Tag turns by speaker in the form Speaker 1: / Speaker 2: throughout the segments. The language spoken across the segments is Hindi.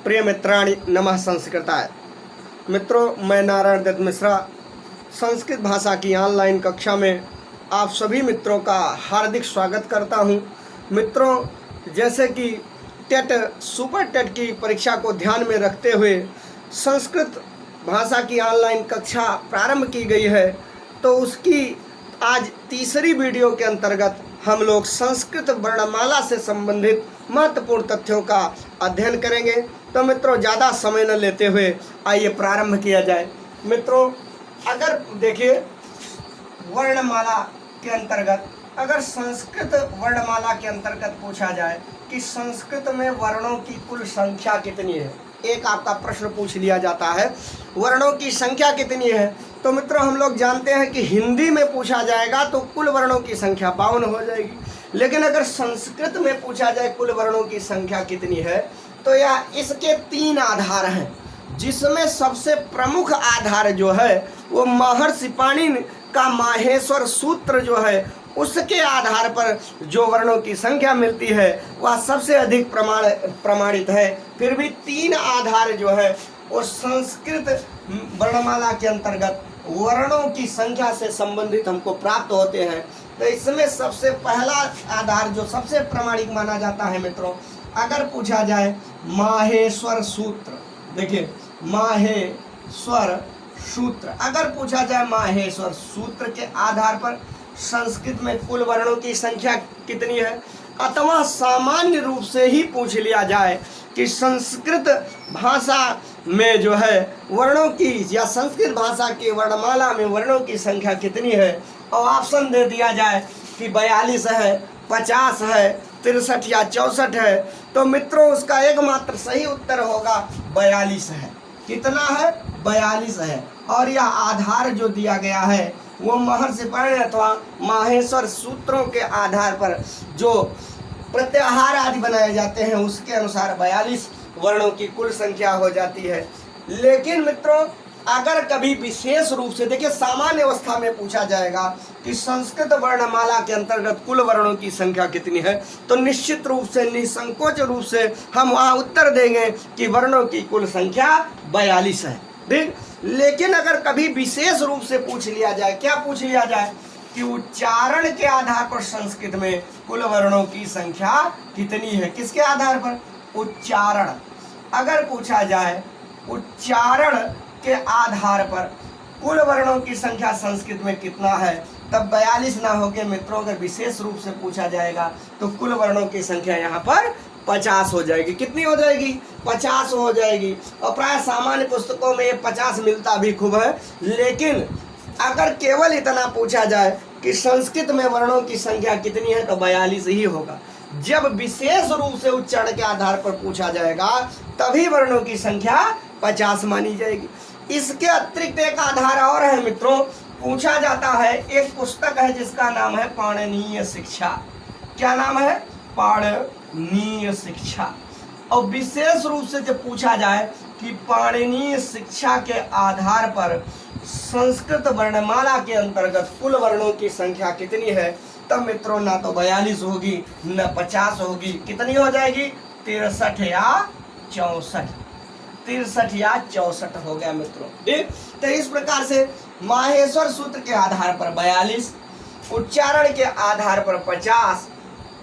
Speaker 1: प्रिय मित्राणि नमः संस्कृताय। मित्रों, मैं नारायण दत्त मिश्रा संस्कृत भाषा की ऑनलाइन कक्षा में आप सभी मित्रों का हार्दिक स्वागत करता हूं। मित्रों, जैसे कि टेट सुपर टेट की परीक्षा को ध्यान में रखते हुए संस्कृत भाषा की ऑनलाइन कक्षा प्रारंभ की गई है, तो उसकी आज तीसरी वीडियो के अंतर्गत हम लोग संस्कृत वर्णमाला से संबंधित महत्वपूर्ण तथ्यों का अध्ययन करेंगे। तो मित्रों, ज़्यादा समय न लेते हुए आइए प्रारंभ किया जाए। मित्रों, अगर देखिए वर्णमाला के अंतर्गत, अगर संस्कृत वर्णमाला के अंतर्गत पूछा जाए कि संस्कृत में वर्णों की कुल संख्या कितनी है, एक आपका प्रश्न पूछ लिया जाता है वर्णों की संख्या कितनी है, तो मित्रों हम लोग जानते हैं कि हिंदी में पूछा जाएगा तो कुल वर्णों की संख्या 52 हो जाएगी। लेकिन अगर संस्कृत में पूछा जाए कुल वर्णों की संख्या कितनी है, तो यह इसके 3 आधार हैं, जिसमें सबसे प्रमुख आधार जो है वो महर्षि पाणिनि का माहेश्वर सूत्र जो है, उसके आधार पर जो वर्णों की संख्या मिलती है वह सबसे अधिक प्रमाणित है। फिर भी 3 आधार जो है वो संस्कृत वर्णमाला के अंतर्गत वर्णों की संख्या से संबंधित हमको प्राप्त होते हैं। तो इसमें सबसे पहला आधार जो सबसे प्रामाणिक माना जाता है मित्रों, अगर पूछा जाए माहेश्वर सूत्र, देखिए माहेश्वर सूत्र, अगर पूछा जाए माहेश्वर सूत्र के आधार पर संस्कृत में कुल वर्णों की संख्या कितनी है, अथवा सामान्य रूप से ही पूछ लिया जाए कि संस्कृत भाषा में जो है वर्णों की, या संस्कृत भाषा की वर्णमाला में वर्णों की संख्या कितनी है, और ऑप्शन दे दिया जाए कि 42 है, 50 है, 63 या 64 है, तो मित्रों उसका एकमात्र सही उत्तर होगा 42 है। कितना है? 42 है। और यह आधार जो दिया गया है वो महर्षि पाणिनि अथवा माहेश्वर सूत्रों के आधार पर जो प्रत्याहार आदि बनाए जाते हैं उसके अनुसार 42 वर्णों की कुल संख्या हो जाती है। लेकिन मित्रों, अगर कभी विशेष रूप से, देखिए सामान्य अवस्था में पूछा जाएगा कि संस्कृत वर्णमाला के अंतर्गत कुल वर्णों की संख्या कितनी है, तो निश्चित रूप से निसंकोच रूप से हम वहाँ उत्तर देंगे कि वर्णों की कुल संख्या 42 है। ठीक। लेकिन अगर कभी विशेष रूप से पूछ लिया जाए, क्या पूछ लिया जाए कि उच्चारण के आधार पर संस्कृत में कुल वर्णों की संख्या कितनी है, किसके आधार पर? उच्चारण। अगर पूछा जाए उच्चारण के आधार पर कुल वर्णों की संख्या संस्कृत में कितना है, तब 42 ना होके मित्रों अगर विशेष रूप से पूछा जाएगा तो कुल वर्णों की संख्या यहाँ पर 50 हो जाएगी। कितनी हो जाएगी? 50 हो जाएगी। और प्राय सामान्य पुस्तकों में ये 50 मिलता भी खूब है। लेकिन अगर केवल इतना पूछा जाए कि संस्कृत में वर्णों की संख्या कितनी है, तो 42 ही होगा। जब विशेष रूप से उच्चारण के आधार पर पूछा जाएगा तभी वर्णों की संख्या 50 मानी जाएगी। इसके अतिरिक्त एक आधार और है मित्रों, पूछा जाता है, एक पुस्तक है जिसका नाम है पाणिनीय शिक्षा। क्या नाम है? पाणिनीय शिक्षा। और विशेष रूप से जब पूछा जाए कि पाणिनीय शिक्षा के आधार पर संस्कृत वर्णमाला के अंतर्गत कुल वर्णों की संख्या कितनी है, तब मित्रों ना तो 42 होगी न 50 होगी। कितनी हो जाएगी? 63 या 64। 63 या 64 हो गया मित्रों। ठीक। तो इस प्रकार से माहेश्वर सूत्र के आधार पर 42, उच्चारण के आधार पर 50,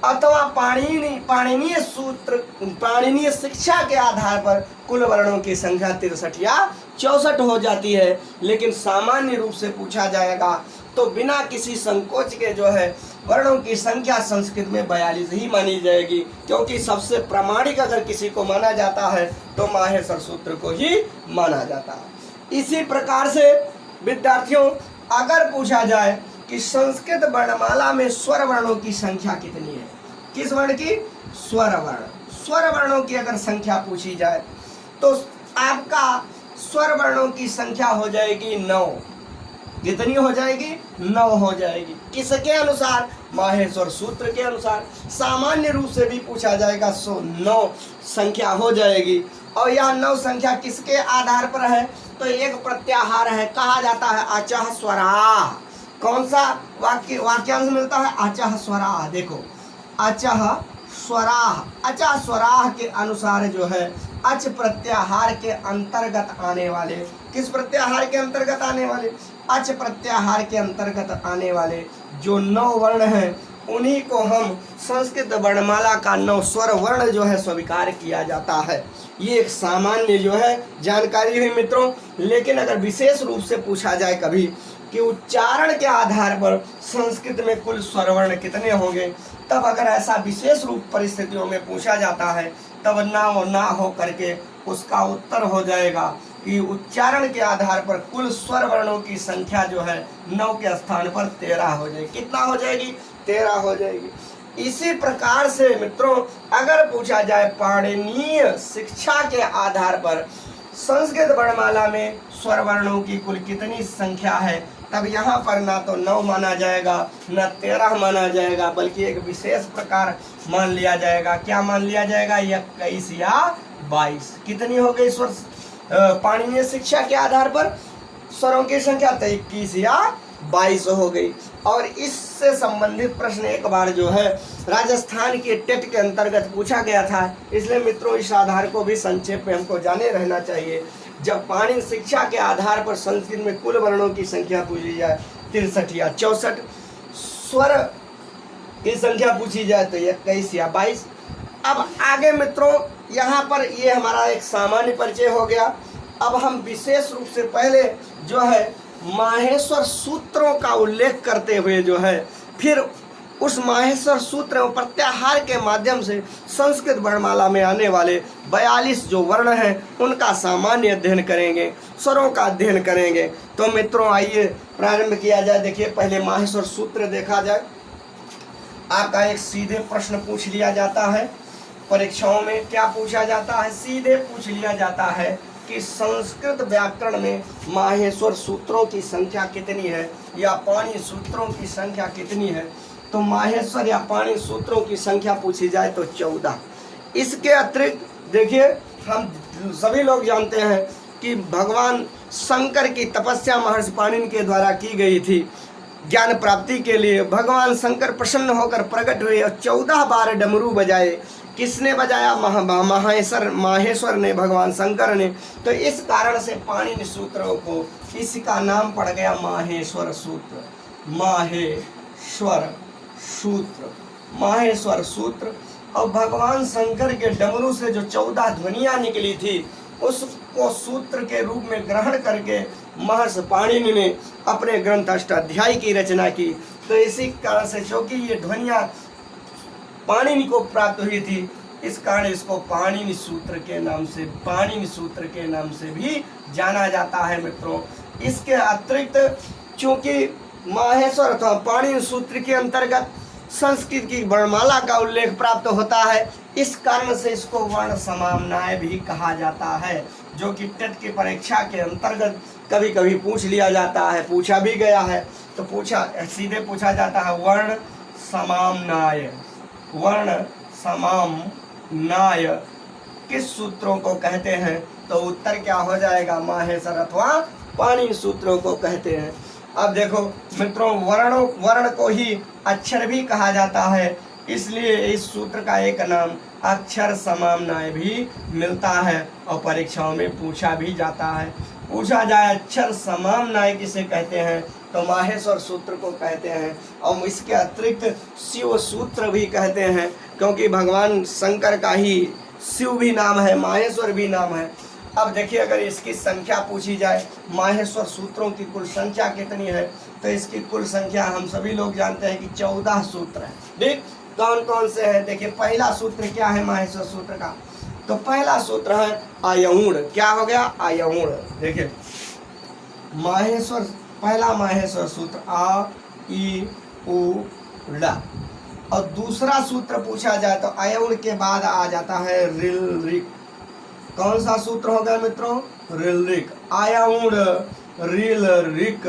Speaker 1: अथवा पाणिनीय सूत्र, पाणिनीय शिक्षा के आधार पर कुल वर्णों की संख्या 63 या 64 हो जाती है। लेकिन सामान्य रूप से पूछा जाएगा तो बिना किसी संकोच के जो है वर्णों की संख्या संस्कृत में 42 ही मानी जाएगी, क्योंकि सबसे प्रामाणिक अगर किसी को माना जाता है तो माहेश्वर सूत्र को ही माना जाता है। इसी प्रकार से विद्यार्थियों, अगर पूछा जाए कि संस्कृत वर्णमाला में स्वर वर्णों की संख्या कितनी है, किस वर्ण की? स्वर वर्ण। स्वर वर्णों की अगर संख्या पूछी जाए तो आपका स्वर वर्णों की संख्या हो जाएगी 9। कितनी हो जाएगी? 9 हो जाएगी। किसके अनुसार? माहेश्वर सूत्र के अनुसार। सामान्य रूप से भी पूछा जाएगा 9 संख्या हो जाएगी। और यह 9 संख्या किसके आधार पर है, तो एक प्रत्याहार है, कहा जाता है अचः स्वराः। कौन सा वाक्यांश मिलता है? अचः स्वराः। देखो, अचः स्वराः, अचः स्वराः के अनुसार जो है अच प्रत्याहार के अंतर्गत आने वाले, किस प्रत्याहार के अंतर्गत आने वाले, अच प्रत्याहार के अंतर्गत आने वाले जो 9 वर्ण हैं उन्हीं को हम संस्कृत वर्णमाला का 9 स्वर वर्ण जो है स्वीकार किया जाता है। ये एक सामान्य जो है जानकारी हुई मित्रों। लेकिन अगर विशेष रूप से पूछा जाए कभी कि उच्चारण के आधार पर संस्कृत में कुल स्वर वर्ण कितने होंगे, तब अगर ऐसा विशेष रूप परिस्थितियों में पूछा जाता है तब ना हो करके उसका उत्तर हो जाएगा कि उच्चारण के आधार पर कुल स्वर वर्णों की संख्या जो है 9 के स्थान पर 13 हो जाएगी। कितना हो जाएगी? 13 हो जाएगी। इसी प्रकार से मित्रों अगर पूछा जाए पाणिनीय शिक्षा के आधार पर संस्कृत वर्णमाला में स्वर वर्णों की कुल कितनी संख्या है, तब यहाँ पर ना तो 9 माना जाएगा न 13 माना जाएगा, बल्कि एक विशेष प्रकार मान लिया जाएगा। क्या मान लिया जाएगा? 21 या 22। कितनी हो गई स्वर पाणिनीय शिक्षा के आधार पर स्वरों की संख्या? तो 21 या 22 हो गई। और इससे संबंधित प्रश्न एक बार जो है राजस्थान के टेट के अंतर्गत पूछा गया था, इसलिए मित्रों इस आधार को भी संक्षेप में हमको जाने रहना चाहिए। जब पाणिनीय शिक्षा के आधार पर संस्कृत में कुल वर्णों की संख्या पूछी जाए 63 या 64, स्वर की संख्या पूछी जाए तो 21 या 22। अब आगे मित्रों यहाँ पर ये हमारा एक सामान्य परिचय हो गया। अब हम विशेष रूप से पहले जो है माहेश्वर सूत्रों का उल्लेख करते हुए जो है फिर उस माहेश्वर सूत्र और प्रत्याहार के माध्यम से संस्कृत वर्णमाला में आने वाले 42 जो वर्ण हैं उनका सामान्य अध्ययन करेंगे, स्वरों का अध्ययन करेंगे। तो मित्रों आइए प्रारंभ किया जाए। देखिए पहले माहेश्वर सूत्र देखा जाए। आपका एक सीधे प्रश्न पूछ लिया जाता है परीक्षाओं में। क्या पूछा जाता है? सीधे पूछ लिया जाता है कि संस्कृत व्याकरण में माहेश्वर सूत्रों की संख्या कितनी है या पाणिनि सूत्रों की संख्या कितनी है। तो माहेश्वर या पाणिनि सूत्रों की संख्या पूछी जाए तो 14। इसके अतिरिक्त देखिए हम सभी लोग जानते हैं कि भगवान शंकर की तपस्या महर्षि पाणिनि के द्वारा की गई थी ज्ञान प्राप्ति के लिए। भगवान शंकर प्रसन्न होकर प्रकट हुए और 14 बार डमरू बजाए। किसने बजाया? माहेश्वर ने, भगवान शंकर ने। तो इस कारण से पाणिनि सूत्रों को इसका नाम पड़ गया माहेश्वर सूत्र। माहेश्वर सूत्र। और भगवान शंकर के डमरू से जो 14 ध्वनियाँ निकली थी उसको सूत्र के रूप में ग्रहण करके महर्षि पाणिनि ने अपने ग्रंथ अष्टाध्यायी की रचना की। तो इसी कारण से क्योंकि ये ध्वनियाँ पाणिनि को प्राप्त हुई थी, इस कारण इसको पाणिनि सूत्र के नाम से भी जाना जाता है मित्रों। इसके अतिरिक्त चूंकि माहेश्वर अथवा पाणिनि सूत्र के अंतर्गत संस्कृत की वर्णमाला का उल्लेख प्राप्त होता है, इस कारण से इसको वर्ण समाम्नाय भी कहा जाता है, जो कि टेट की परीक्षा के अंतर्गत कभी कभी पूछ लिया जाता है, पूछा भी गया है। तो सीधे पूछा जाता है वर्ण समाम्नाय किस सूत्रों को कहते हैं? तो उत्तर क्या हो जाएगा? माहेश्वर अथवा पाणिनि सूत्रों को कहते हैं। अब देखो मित्रों वर्ण को ही अक्षर भी कहा जाता है, इसलिए इस सूत्र का एक नाम अक्षर समाम्नाय भी मिलता है और परीक्षाओं में पूछा भी जाता है। पूछा जाए अक्षर समाम्नाय किसे कहते हैं तो माहेश्वर सूत्र को कहते हैं। और इसके अतिरिक्त शिव सूत्र भी कहते हैं, क्योंकि भगवान शंकर का ही शिव भी नाम है, माहेश्वर भी नाम है। अब देखिए अगर इसकी संख्या पूछी जाए, माहेश्वर सूत्रों की कुल संख्या कितनी है, तो इसकी कुल संख्या हम सभी लोग जानते हैं कि 14 सूत्र है। ठीक, कौन कौन से हैं? देखिए पहला सूत्र क्या है माहेश्वर सूत्र का? तो पहला सूत्र है आयऊण। क्या हो गया? आयऊण। देखिए पहला माहेश्वर सूत्र आ ई उ ड़। और दूसरा सूत्र पूछा जाए तो आयऊण के बाद आ जाता है रिल रिक। कौन सा सूत्र होगा मित्रों? रिल रिक। आयऊण रिल रिक।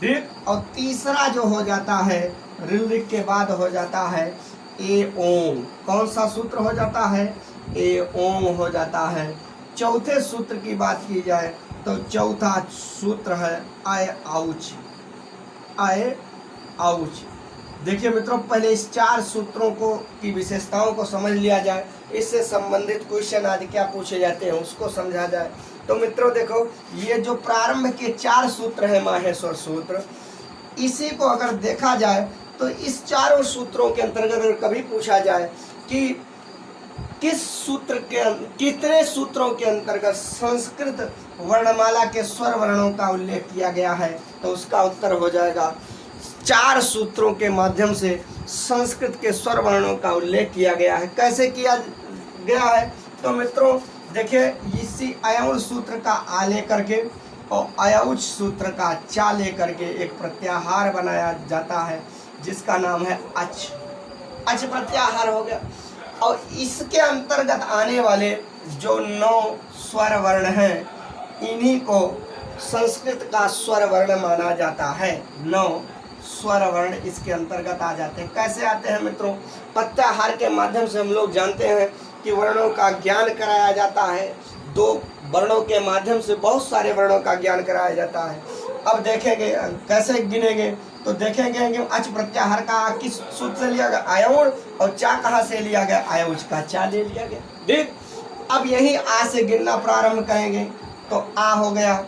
Speaker 1: ठीक, और तीसरा जो हो जाता है रिल रिक के बाद हो जाता है ए ओम। कौन सा सूत्र हो जाता है? ए ओम हो जाता है। चौथे सूत्र की बात की जाए तो चौथा सूत्र है आय आउच। देखिए मित्रों, पहले इस 4 सूत्रों को की विशेषताओं को समझ लिया जाए, इससे संबंधित क्वेश्चन आदि क्या पूछे जाते हैं उसको समझा जाए। तो मित्रों देखो, ये जो प्रारंभ के 4 सूत्र हैं माहेश्वर सूत्र, इसी को अगर देखा जाए तो इस चारों सूत्रों के अंतर्गत अगर कभी पूछा जाए कि कितने सूत्रों के अंतर्गत संस्कृत वर्णमाला के स्वर वर्णों का उल्लेख किया गया है, तो उसका उत्तर हो जाएगा 4 सूत्रों के माध्यम से संस्कृत के स्वर वर्णों का उल्लेख किया गया है। कैसे किया गया है? तो मित्रों देखिए, इसी अयौर सूत्र का आ लेकर के और अयौज सूत्र का चा लेकर के एक प्रत्याहार बनाया जाता है जिसका नाम है अच। अच प्रत्याहार हो गया। और इसके अंतर्गत आने वाले जो 9 स्वर वर्ण हैं, इन्हीं को संस्कृत का स्वर वर्ण माना जाता है। 9 स्वर वर्ण इसके अंतर्गत आ जाते हैं। कैसे आते हैं मित्रों? प्रत्याहार के माध्यम से हम लोग जानते हैं कि वर्णों का ज्ञान कराया जाता है। 2 वर्णों के माध्यम से बहुत सारे वर्णों का ज्ञान कराया जाता है। अब देखेंगे कैसे गिनेंगे, तो देखेंगे कि अच प्रत्याहार का आ किस सूत्र से लिया गया? अयौर। और चा कहाँ से लिया गया? अयौज का चा ले लिया गया। ठीक, अब यही आ से गिनना प्रारंभ करेंगे तो आ हो गया,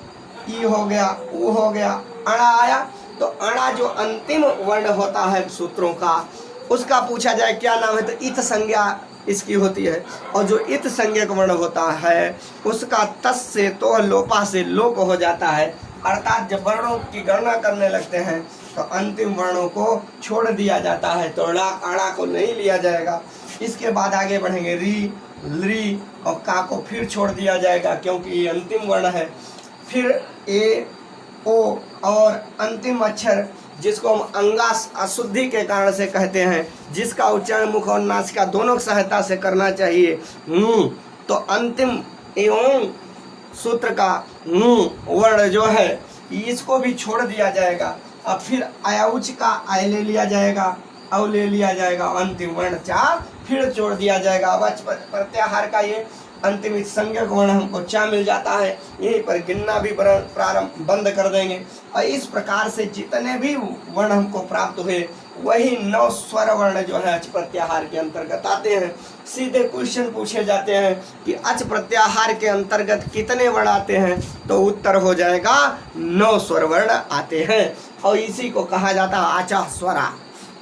Speaker 1: ई हो गया, ऊ हो गया, अणा आया। तो अणा जो अंतिम वर्ण होता है सूत्रों का, उसका पूछा जाए क्या नाम है, तो इत संज्ञा इसकी होती है। और जो इत संज्ञक वर्ण होता है उसका तस् से तो लोपा से लोप हो जाता है। अर्थात जब वर्णों की गणना करने लगते हैं तो अंतिम वर्णों को छोड़ दिया जाता है, तो अड़ा को नहीं लिया जाएगा। इसके बाद आगे बढ़ेंगे, री, ली और का को फिर छोड़ दिया जाएगा क्योंकि ये अंतिम वर्ण है। फिर ए, ओ और अंतिम अक्षर जिसको हम अंगास अशुद्धि के कारण से कहते हैं, जिसका उच्चारण मुख और नासिका दोनों की सहायता से करना चाहिए, तो अंतिम एवं सूत्र का वर्ण जो है इसको भी छोड़ दिया जाएगा। अब फिर अयौच का आय ले लिया जाएगा, औ ले लिया जाएगा, अंतिम वर्ण चा फिर छोड़ दिया जाएगा। अब प्रत्याहार का ये अंतिम संज्ञक वर्ण हमको चा मिल जाता है। यहीं पर गिनना भी प्रारंभ बंद कर देंगे। और इस प्रकार से जितने भी वर्ण हमको प्राप्त हुए वही 9 स्वर वर्ण जो है अच प्रत्याहार के अंतर्गत आते हैं। सीधे क्वेश्चन पूछे जाते हैं कि अच प्रत्याहार के अंतर्गत कितने वर्ण आते हैं, तो उत्तर हो जाएगा 9 स्वर वर्ण आते हैं। और इसी को कहा जाता है आचा स्वरा।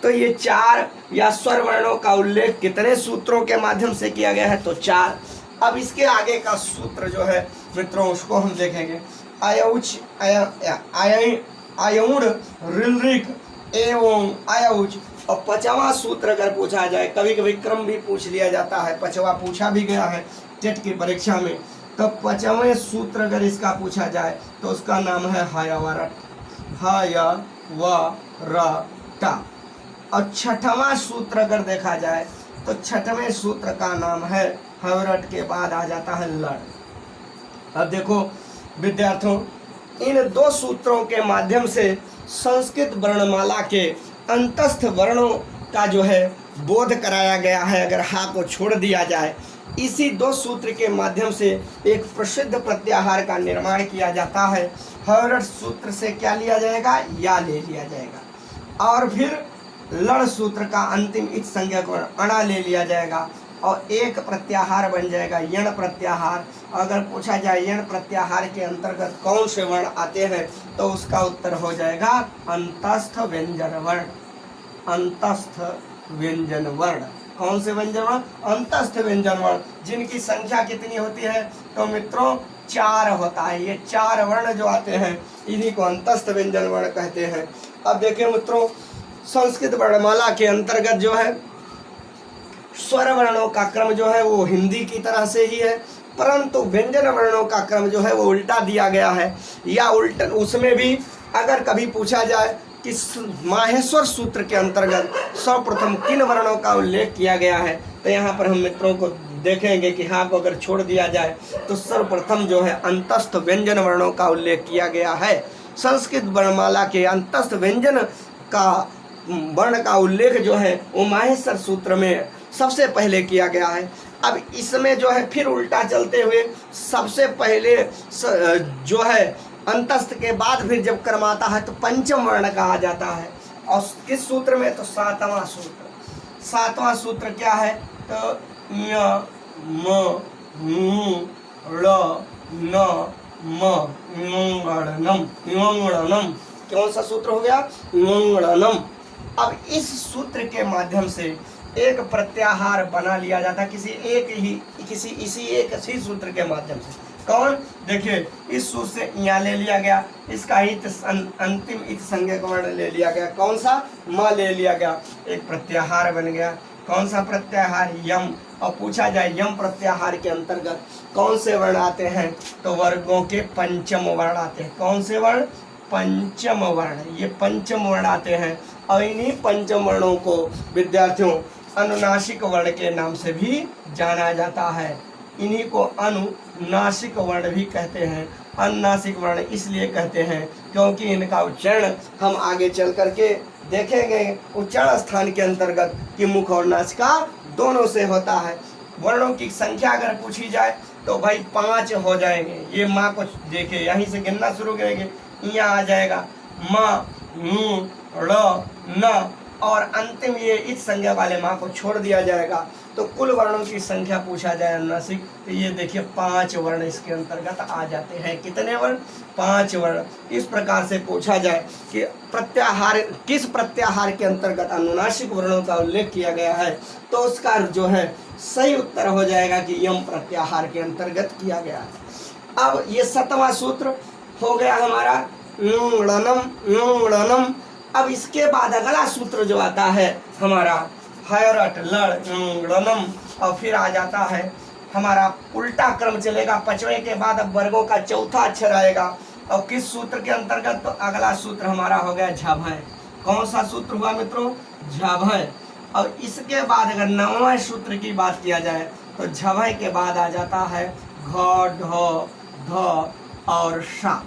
Speaker 1: तो ये 4 या स्वर वर्णों का उल्लेख कितने सूत्रों के माध्यम से किया गया है, तो 4। अब इसके आगे का सूत्र जो है मित्रों उसको हम देखेंगे। अयौच, अयौण, ऋलृक एवं अयौच। और 5वां सूत्र अगर पूछा जाए, कभी कभी क्रम भी पूछ लिया जाता है, 5वां पूछा भी गया है टेट की परीक्षा में, तो 5वें सूत्र अगर इसका पूछा जाए तो उसका नाम है हयवरट, हयवरटा। और 6वां सूत्र अगर देखा जाए तो 6वें सूत्र का नाम है हयवरट के बाद आ जाता है लड़। अब देखो विद्यार्थियों, इन 2 सूत्रों के माध्यम से संस्कृत वर्णमाला के अंतस्थ वर्णों का जो है बोध कराया गया है। अगर हा को छोड़ दिया जाए, इसी 2 सूत्र के माध्यम से एक प्रसिद्ध प्रत्याहार का निर्माण किया जाता है। हयवरट सूत्र से क्या लिया जाएगा? या ले लिया जाएगा। और फिर लड़ सूत्र का अंतिम इत संज्ञक वर्ण अणा ले लिया जाएगा और एक प्रत्याहार बन जाएगा यण प्रत्याहार। अगर पूछा जाए यण प्रत्याहार के अंतर्गत कौन से वर्ण आते हैं, तो उसका उत्तर हो जाएगा अंतस्थ व्यंजन वर्ण। अंतस्थ व्यंजन वर्ण कौन से व्यंजन वर्ण? अंतस्थ व्यंजन वर्ण, जिनकी संख्या कितनी होती है, तो मित्रों 4 होता है। ये 4 वर्ण जो आते हैं इन्हीं को अंतस्थ व्यंजन वर्ण कहते हैं। अब देखिए मित्रों, संस्कृत वर्णमाला के अंतर्गत जो है स्वर वर्णों का क्रम जो है वो हिंदी की तरह से ही है, परंतु व्यंजन वर्णों का क्रम जो है वो उल्टा दिया गया है। या उल्टा उसमें भी अगर कभी पूछा जाए कि माहेश्वर सूत्र के अंतर्गत सर्वप्रथम किन वर्णों का उल्लेख किया गया है, तो यहाँ पर हम मित्रों को देखेंगे कि हाँ को अगर छोड़ दिया जाए तो सर्वप्रथम जो है अंतस्थ व्यंजन वर्णों का उल्लेख किया गया है। संस्कृत वर्णमाला के अंतस्थ व्यंजन का वर्ण का उल्लेख जो है वो माहेश्वर सूत्र में सबसे पहले किया गया है। अब इसमें जो है फिर उल्टा चलते हुए सबसे पहले जो है अंतस्थ के बाद फिर जब क्रम आता है तो पंचम वर्ण कहा जाता है। और किस सूत्र में? तो सातवां सूत्र। सातवां सूत्र क्या है? तो य म नु ळ न म इमंगणनम। इमंगणनम कौन सा सूत्र हो गया? इमंगणनम। अब इस सूत्र के माध्यम से एक प्रत्याहार बना लिया जाता है इसी एक सूत्र के माध्यम से। कौन? देखिए, इस सूत्र से यहाँ ले लिया गया, इसका अंतिम इत संज्ञक वर्ण ले लिया गया। कौन सा? म ले लिया गया, एक प्रत्याहार बन गया। कौन सा प्रत्याहार? यम। और पूछा जाए यम प्रत्याहार के अंतर्गत कौन से वर्ण आते हैं? तो वर्गों के पंचम वर्ण आते हैं। कौन से वर्ण? पंचम वर्ण। ये पंचम वर्ण आते हैं और इन्हीं पंचम वर्णों को विद्यार्थियों अनुनासिक वर्ण के नाम से भी जाना जाता है। इन्हीं को अनुनासिक वर्ण भी कहते हैं। अनुनासिक वर्ण इसलिए कहते हैं क्योंकि इनका उच्चारण हम आगे चल करके देखेंगे उच्चारण स्थान के अंतर्गत कि मुख और नासिका दोनों से होता है। वर्णों की संख्या अगर पूछी जाए तो भाई 5 हो जाएंगे। ये माँ को देखिए, यहीं से गिनना शुरू करेंगे, यहाँ आ जाएगा म नु ड़ न और अंतिम ये इस संज्ञा वाले माँ को छोड़ दिया जाएगा। तो कुल वर्णों की संख्या पूछा जाए अनुनासिक, तो ये देखिए 5 वर्ण इसके अंतर्गत आ जाते हैं। कितने वर्ण? 5 वर्ण। इस प्रकार से पूछा जाए कि प्रत्याहार किस प्रत्याहार के अंतर्गत अनुनासिक वर्णों का उल्लेख किया गया है, तो उसका जो है सही उत्तर हो जाएगा कि यम प्रत्याहार के अंतर्गत किया गया है। अब ये 7वां सूत्र हो गया हमारा णनम। अब इसके बाद अगला सूत्र जो आता है हमारा हयरट लड़ और फिर आ जाता है हमारा उल्टा क्रम चलेगा। 5वें के बाद अब वर्गों का चौथा अक्षर आएगा और किस सूत्र के अंतर्गत? तो अगला सूत्र हमारा हो गया झभय। कौन सा सूत्र हुआ मित्रों? झभय। और इसके बाद अगर 9वें सूत्र की बात किया जाए तो झभय के बाद आ जाता है घ ढ ध और षा।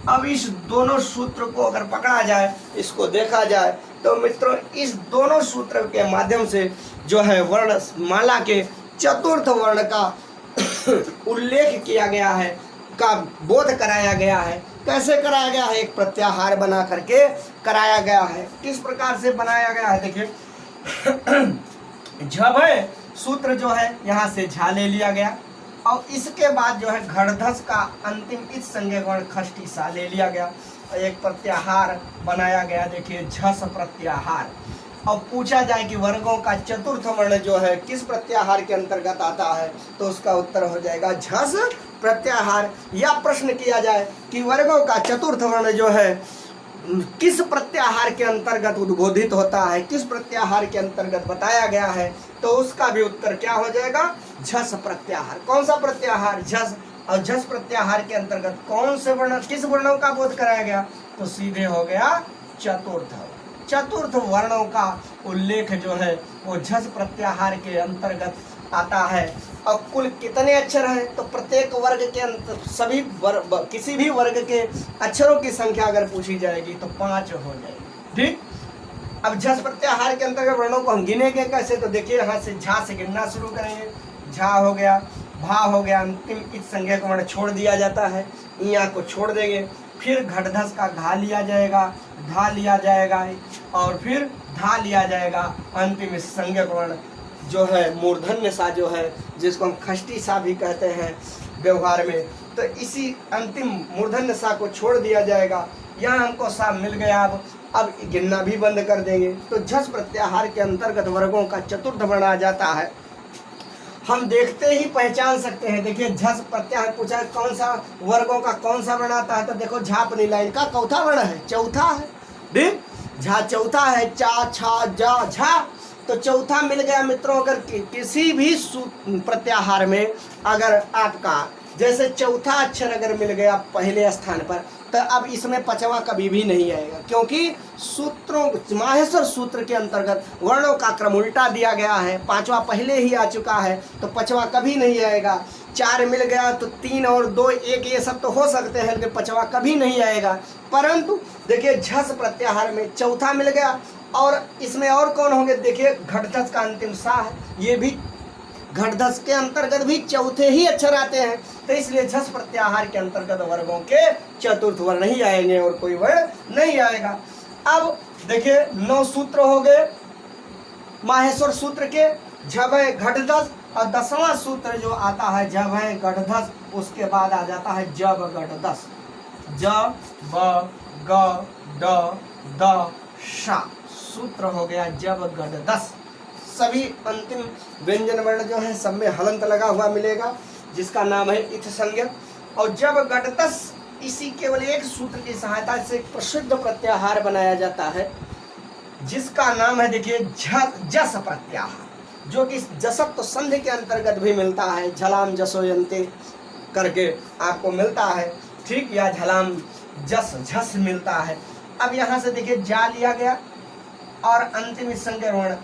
Speaker 1: अब इस दोनों सूत्र को अगर पकड़ा जाए, इसको देखा जाए तो मित्रों इस दोनों सूत्र के माध्यम से जो है वर्ण माला के चतुर्थ वर्ण का उल्लेख किया गया है, का बोध कराया गया है। कैसे कराया गया है? एक प्रत्याहार बना करके कराया गया है। किस प्रकार से बनाया गया है? देखिए झभय सूत्र जो है यहाँ से झा ले लिया गया और इसके बाद जो है घड़धस का अंतिम इस संज्ञक वर्ण खष्टी सा ले लिया गया और एक प्रत्याहार बनाया गया। देखिए झस प्रत्याहार। और पूछा जाए कि वर्गों का चतुर्थ वर्ण जो है किस प्रत्याहार के अंतर्गत आता है, तो उसका उत्तर हो जाएगा झस प्रत्याहार। या प्रश्न किया जाए कि वर्गों का चतुर्थ वर्ण जो है किस प्रत्याहार के अंतर्गत उद्बोधित होता है, किस प्रत्याहार के अंतर्गत बताया गया है, तो उसका भी उत्तर क्या हो जाएगा? झस प्रत्याहार। कौन सा प्रत्याहार? झस। और झस प्रत्याहार के अंतर्गत कौन से वर्ण किस वर्णों का बोध कराया गया? तो सीधे हो गया चतुर्थ वर्णों का उल्लेख जो है वो झस प्रत्याहार के अंतर्गत आता है। और कुल कितने अक्षर हैं? तो प्रत्येक वर्ग के किसी भी वर्ग के अक्षरों की संख्या अगर पूछी जाएगी तो 5 हो जाएगी। ठीक। अब झस प्रत्याहार के अंतर्गत वर्णों को हम गिनेंगे कैसे? तो देखिए यहाँ से झा से गिनना शुरू करेंगे। झा हो गया, भा हो गया, अंतिम इस संज्ञा को वर्ण छोड़ दिया जाता है, इया को छोड़ देंगे। फिर घटधस का घा लिया जाएगा, धा लिया जाएगा और फिर धा लिया जाएगा। अंतिम इस संज्ञा को वर्ण जो है मूर्धन्य सा जो है, जिसको हम खष्टी सा भी कहते हैं व्यवहार में, तो इसी अंतिम मूर्धन्य सा को छोड़ दिया जाएगा। यहाँ हमको सा मिल गया। अब गिनना भी बंद कर देंगे। तो झस प्रत्याहार के अंतर्गत वर्गों का चतुर्थ वर्ण आ जाता है। हम देखते ही पहचान सकते हैं। देखिए झस प्रत्याहार पूछा है कौन सा वर्गों का कौन सा वर्ण आता है, तो देखो झा अपनी लाइन का चौथा वर्ण है, चौथा है। ठीक। झा चौथा है, चा छा जा झा, तो चौथा मिल गया मित्रों। अगर किसी भी प्रत्याहार में अगर आपका जैसे चौथा अक्षर अगर मिल गया पहले स्थान पर, तो अब इसमें पांचवा कभी भी नहीं आएगा, क्योंकि सूत्रों माहेश्वर सूत्र के अंतर्गत वर्णों का क्रम उल्टा दिया गया है। पांचवा पहले ही आ चुका है तो पांचवा कभी नहीं आएगा। 4 मिल गया तो 3 और 2 1 ये सब तो हो सकते हैं, लेकिन पांचवा कभी नहीं आएगा। परंतु देखिए झस प्रत्याहार में चौथा मिल गया और इसमें और कौन होंगे? देखिए घटधस का अंतिम सा है, ये भी घटधस के अंतर्गत भी चौथे ही अक्षर आते हैं, तो इसलिए झस प्रत्याहार के अंतर्गत वर्गों के चतुर्थ वर्ण नहीं आएंगे और कोई वर्ण नहीं आएगा। अब देखिए 9 सूत्र हो गए माहेश्वर सूत्र के, झभय घटधस, और 10वां सूत्र जो आता है झभय घटधस, उसके बाद आ जाता है जब गढ़दस, ज ब ग ड द श, सूत्र हो गया जब गढ़दस। सभी अंतिम व्यंजन वर्ण जो है सब में हलंत लगा हुआ मिलेगा, जिसका नाम है इथ संज्ञक। और जब गढ़दस, इसी केवल एक सूत्र की सहायता से एक प्रसिद्ध प्रत्याहार बनाया जाता है, जिसका नाम है देखिए जस प्रत्याहार, जो कि जसत्व संधि के अंतर्गत भी मिलता है, झलाम जसोयंते करके आपको मिलता है, ठीक, या झलाम जस झस मिलता है। अब यहाँ से देखिए जा लिया गया और अंतिम संज्ञक वर्ण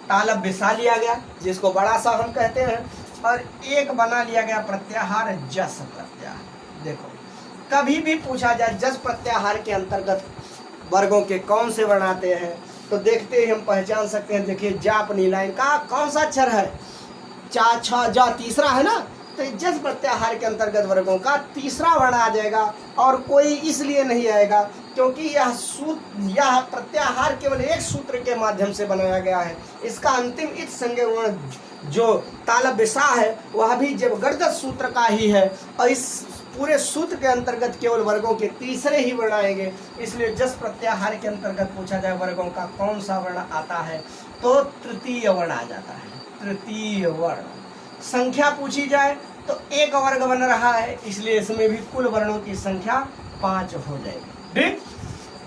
Speaker 1: तालब बिसा लिया गया, जिसको बड़ा सा हम कहते हैं, और एक बना लिया गया प्रत्याहार जस प्रत्याहार। देखो कभी भी पूछा जाए जस प्रत्याहार के अंतर्गत वर्गों के कौन से वर्ण आते हैं, तो देखते ही हम पहचान सकते हैं। देखिए जा अपनी लाइन का कौन सा अक्षर है, चा छ जा, तीसरा है ना, तो जस प्रत्याहार के अंतर्गत वर्गों का तीसरा वर्ण आ जाएगा, और कोई इसलिए नहीं आएगा क्योंकि यह प्रत्याहार केवल एक सूत्र के माध्यम से बनाया गया है। इसका अंतिम इत संज्ञक वर्ण जो तालब बिसा है वह भी जब गढ़दस सूत्र का ही है, और इस पूरे सूत्र के अंतर्गत केवल वर्गों के तीसरे ही वर्ण आएंगे। इसलिए जस प्रत्याहार के अंतर्गत पूछा जाए वर्गों का कौन सा वर्ण आता है, तो तृतीय वर्ण आ जाता है, तृतीय वर्ण। संख्या पूछी जाए तो एक वर्ग बन रहा है, इसलिए इसमें भी कुल वर्णों की संख्या 5 हो जाएगी। ठीक,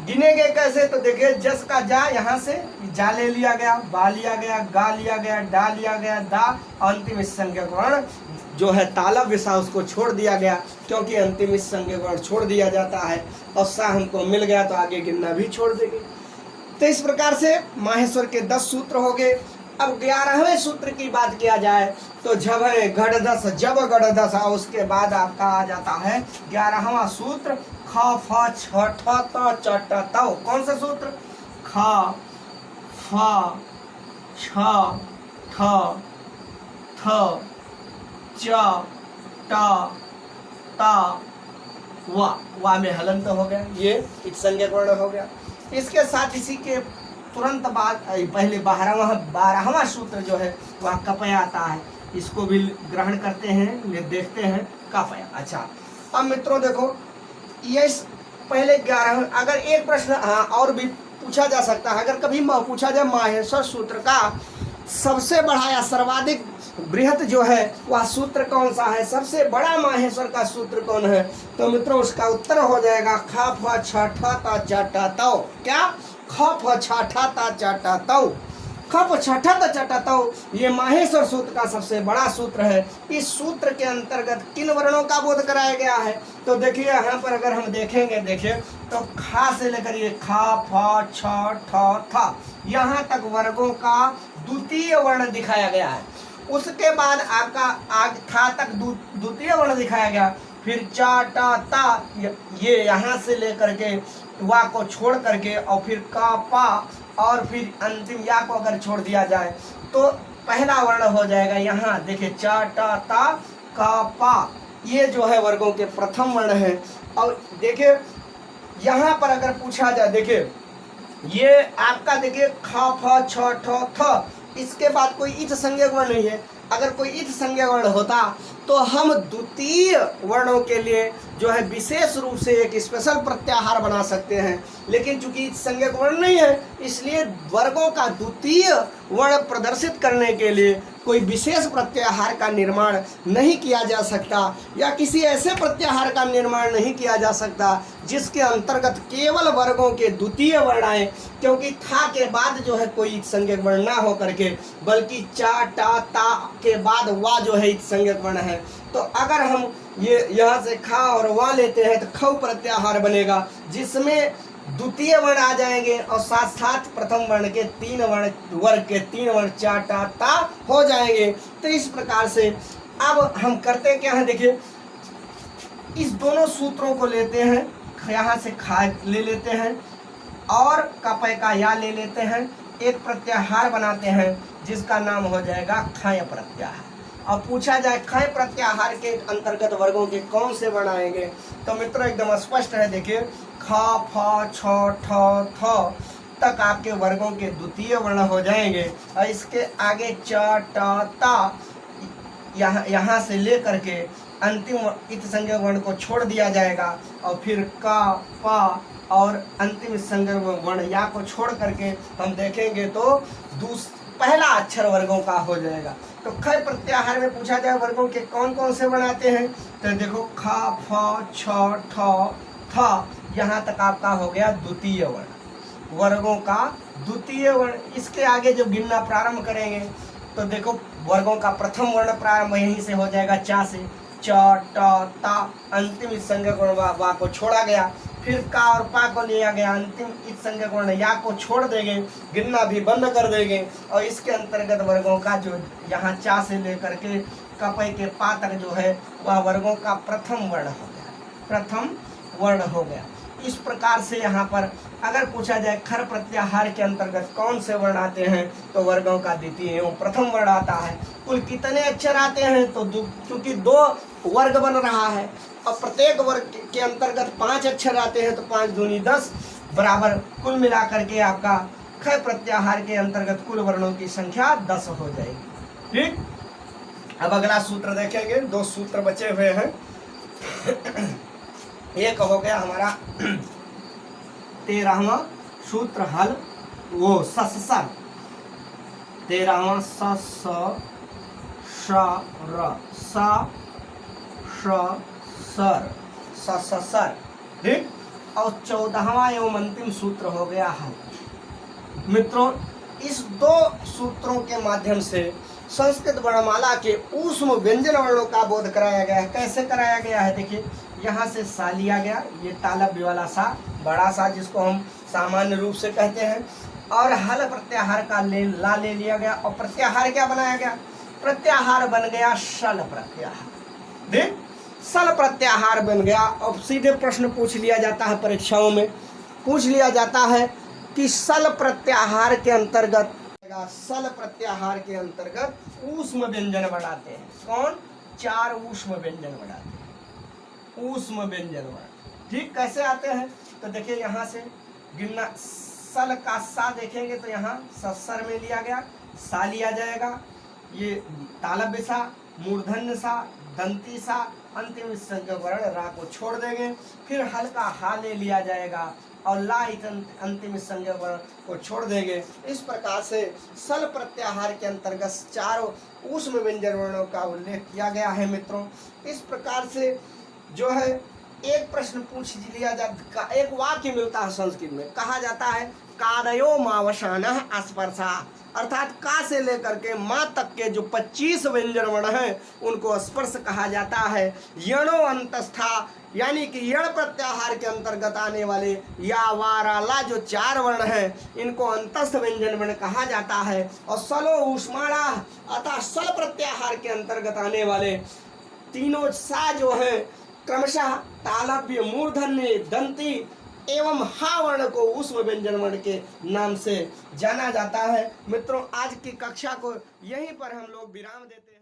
Speaker 1: गिने गए कैसे, तो देखिए जस का जा, यहाँ से जा ले लिया गया, बा लिया गया, गा लिया गया, डा लिया गया, दा, अंतिम संज्ञक वर्ण जो है तालब विसा उसको छोड़ दिया गया, क्योंकि अंतिम संज्ञक वर्ण छोड़ दिया जाता है, और सा हमको मिल गया तो आगे गिनना भी छोड़ देंगे। तो इस प्रकार से माहेश्वर के 10 सूत्र हो गए। अब 11वें सूत्र की बात किया जाए तो झभय घड़दस, जब गढ़दस, और उसके बाद आपका आ जाता है 11वां सूत्र ख फ छ ठ त च ट तौ। कौन सा सूत्र, ख फ छ ठ थ च ट त वा में हलंत हो गया, ये इत संज्ञक वर्ण हो गया। इसके साथ इसी के तुरंत बाद पहले 12वां सूत्र जो है वह कपया आता है, इसको भी ग्रहण करते हैं, देखते हैं कपया। अच्छा, अब मित्रों देखो ये पहले 11, अगर एक प्रश्न हाँ और भी पूछा जा सकता है, अगर कभी पूछा जाए माहेश्वर सूत्र का सबसे बड़ा या सर्वाधिक बृहत जो है वह सूत्र कौन सा है, सबसे बड़ा माहेश्वर का सूत्र कौन है, तो मित्रों उसका उत्तर हो जाएगा ख फ छ ठ त च ट तौ। क्या, ख फ छ ठ त च ट तौ, ख फ छ ठ त च ट तौ, ये माहेश्वर सूत्र का सबसे बड़ा सूत्र है। इस सूत्र के अंतर्गत किन वर्णों का बोध कराया गया है, तो देखिए यहाँ पर अगर हम देखेंगे, देखिए तो खा से लेकर ये ख फ छ ठ थ यहाँ तक वर्गों का द्वितीय वर्ण दिखाया गया है। उसके बाद आपका आग था तक द्वितीय वर्ण दिखाया गया, फिर चा टा ता, ये यहाँ से लेकर के वा को छोड़ करके, और फिर का पा, और फिर अंतिम या को अगर छोड़ दिया जाए तो पहला वर्ण हो जाएगा यहाँ देखिए चा टा ता का पा, ये जो है वर्गों के प्रथम वर्ण है। और देखिए यहाँ पर अगर पूछा जाए, देखिए ये आपका देखिए ख फ छ ठ थ, इसके बाद कोई इथ संज्ञक वर्ण नहीं है। अगर कोई इथ संज्ञक वर्ण होता तो हम द्वितीय वर्णों के लिए जो है विशेष रूप से एक स्पेशल प्रत्याहार बना सकते हैं, लेकिन चूंकि इथ संज्ञक वर्ण नहीं है इसलिए वर्गों का द्वितीय वर्ण प्रदर्शित करने के लिए कोई विशेष प्रत्याहार का निर्माण नहीं किया जा सकता, या किसी ऐसे प्रत्याहार का निर्माण नहीं किया जा सकता जिसके अंतर्गत केवल वर्गों के द्वितीय वर्ण आए, क्योंकि था के बाद जो है कोई इथ संज्ञक वर्ण ना हो करके, बल्कि चा टा ता के बाद वा जो है इथ संज्ञक वर्ण है। तो अगर हम ये यहाँ से खा और वा लेते हैं तो खौ प्रत्याहार बनेगा, जिसमें द्वितीय वर्ण आ जाएंगे और साथ साथ प्रथम वर्ण के वर्ग के तीन वर्ण चा टा ता हो जाएंगे। तो इस प्रकार से अब हम करते क्या है, देखिए इस दोनों सूत्रों को लेते हैं, यहाँ से खा ले लेते हैं और कपय का या ले लेते हैं, एक प्रत्याहार बनाते हैं जिसका नाम हो जाएगा खय प्रत्याहार। अब पूछा जाए खय प्रत्याहार के अंतर्गत वर्गों के कौन से वर्ण आएंगे, तो मित्रों एकदम स्पष्ट है। देखिए ख फ छ ठ थ तक आपके वर्गों के द्वितीय वर्ण हो जाएंगे। और इसके आगे च ट ता यहाँ से लेकर के अंतिम इत संज्ञक वर्ण को छोड़ दिया जाएगा और फिर का प और अंतिम संज्ञक वर्ण या को छोड़ करके हम देखेंगे तो पहला अक्षर वर्गों का हो जाएगा। तो ख प्रत्याहार में पूछा जाए वर्गों के कौन कौन से वर्ण आते हैं, तो देखो ख फ छ ठ थ यहाँ तक आपका हो गया द्वितीय वर्ण, वर्गों का द्वितीय वर्ण। इसके आगे जब गिनना प्रारंभ करेंगे तो देखो वर्गों का प्रथम वर्ण प्रारंभ यहीं से हो जाएगा, चा से, च ट ता अंतिम संज्ञक वर्ण वा को छोड़ा गया, फिर का और पा को लिया गया, अंतिम इत संज्ञक वर्ण या को छोड़ देंगे, गिनना भी बंद कर देंगे और इसके अंतर्गत वर्गों का जो यहाँ चा से लेकर के कपय के पा तक जो है वह वर्गों का प्रथम वर्ण हो गया, प्रथम वर्ण हो गया। इस प्रकार से यहाँ पर अगर पूछा जाए खर प्रत्याहार के अंतर्गत कौन से वर्ण आते हैं, तो वर्गों का द्वितीय एवं प्रथम वर्ण आता है। कुल कितने अक्षर आते हैं, तो क्योंकि 2 वर्ग बन रहा है और प्रत्येक वर्ग के अंतर्गत 5 अक्षर आते हैं, तो 5 दूनी 10 बराबर कुल मिलाकर के आपका ख प्रत्याहार के अंतर्गत कुल वर्णों की संख्या 10 हो जाएगी। ठीक, अब अगला सूत्र देखेंगे। 2 सूत्र बचे हुए हैं। एक हो गया हमारा 13वां सूत्र हल, वो ससर, 13वां स श र स श सर ससर। ठीक, और 14वां एवं अंतिम सूत्र हो गया हल। मित्रों, इस 2 सूत्रों के माध्यम से संस्कृत वर्णमाला के ऊष्म व्यंजन वर्णों का बोध कराया गया है। कैसे कराया गया है, देखिए यहाँ से सा लिया गया, ये तालव्य वाला सा, बड़ा सा जिसको हम सामान्य रूप से कहते हैं, और हल प्रत्याहार का ला ले लिया गया और प्रत्याहार क्या बनाया गया, प्रत्याहार बन गया सल प्रत्याहार। देख, सल प्रत्याहार बन गया। अब सीधे प्रश्न पूछ लिया जाता है, परीक्षाओं में पूछ लिया जाता है कि सल प्रत्याहार के अंतर्गत, सल प्रत्याहार के अंतर्गत ऊष्म व्यंजन बढ़ाते हैं। कौन? 4 ऊष्म व्यंजन बढ़ाते हैं, ऊष्म व्यंजन वर्ण। ठीक, कैसे आते हैं, तो देखिए यहाँ से गिनना, सल का सा देखेंगे तो यहाँ ससर में लिया गया, सा लिया जाएगा, ये तालव्य सा, मूर्धन्य सा, दंती सा, अंतिम संज्ञक वर्ण रा को छोड़ देंगे, फिर हल्का हा ले लिया जाएगा और ला अंतिम संज्ञक वर्ण को छोड़ देंगे। इस प्रकार से सल प्रत्याहार के अंतर्गत 4 ऊष्म व्यंजन वर्णों का उल्लेख किया गया है। मित्रों, इस प्रकार से जो है एक प्रश्न पूछ लिया जाता, एक वाक्य मिलता है संस्कृत में, कहा जाता है कादयो मावसानः स्पर्शा, अर्थात का से लेकर के माँ तक के जो 25 व्यंजन वर्ण हैं उनको स्पर्श कहा जाता है। यणो अंतस्था, यानी कि यण प्रत्याहार के अंतर्गत आने वाले या वाराला जो 4 वर्ण हैं इनको अंतस्थ व्यंजन वर्ण कहा जाता है। और सलो ऊष्माणा, अर्थात सल प्रत्याहार के अंतर्गत आने वाले तीनों सा जो है क्रमशः तालव्य, मूर्धन्य, दंती एवं हा वर्ण को ऊष्म व्यंजन वर्ण के नाम से जाना जाता है। मित्रों, आज की कक्षा को यहीं पर हम लोग विराम देते हैं।